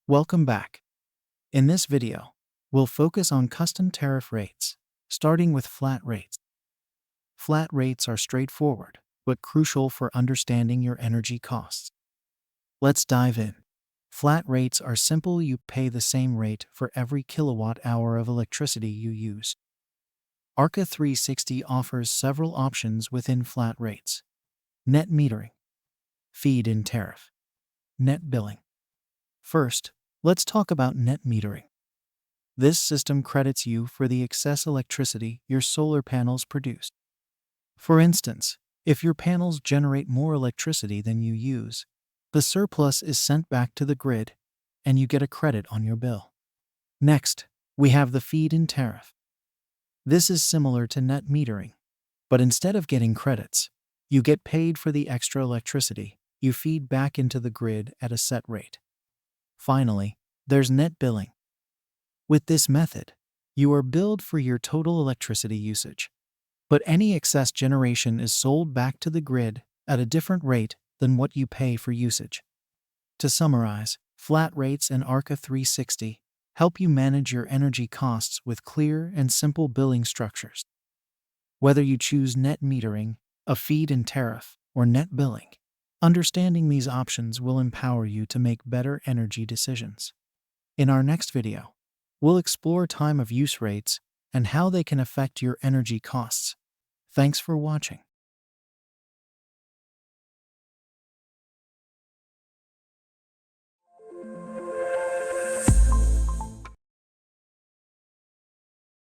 Welcome back. In this video, we'll focus on custom tariff rates, starting with flat rates. Flat rates are straightforward, but crucial for understanding your energy costs. Let's dive in. Flat rates are simple. You pay the same rate for every kilowatt hour of electricity you use. Arca 360 offers several options within flat rates. Net metering, feed-in tariff, net billing. First, let's talk about net metering. This system credits you for the excess electricity your solar panels produce. For instance, if your panels generate more electricity than you use, the surplus is sent back to the grid, and you get a credit on your bill. Next, we have the feed-in tariff. This is similar to net metering, but instead of getting credits, you get paid for the extra electricity you feed back into the grid at a set rate. Finally, there's net billing. With this method, you are billed for your total electricity usage, but any excess generation is sold back to the grid at a different rate than what you pay for usage. To summarize, flat rates and Arca 360 help you manage your energy costs with clear and simple billing structures. Whether you choose net metering, a feed-in tariff, or net billing, understanding these options will empower you to make better energy decisions. In our next video, we'll explore time of use rates and how they can affect your energy costs. Thanks for watching.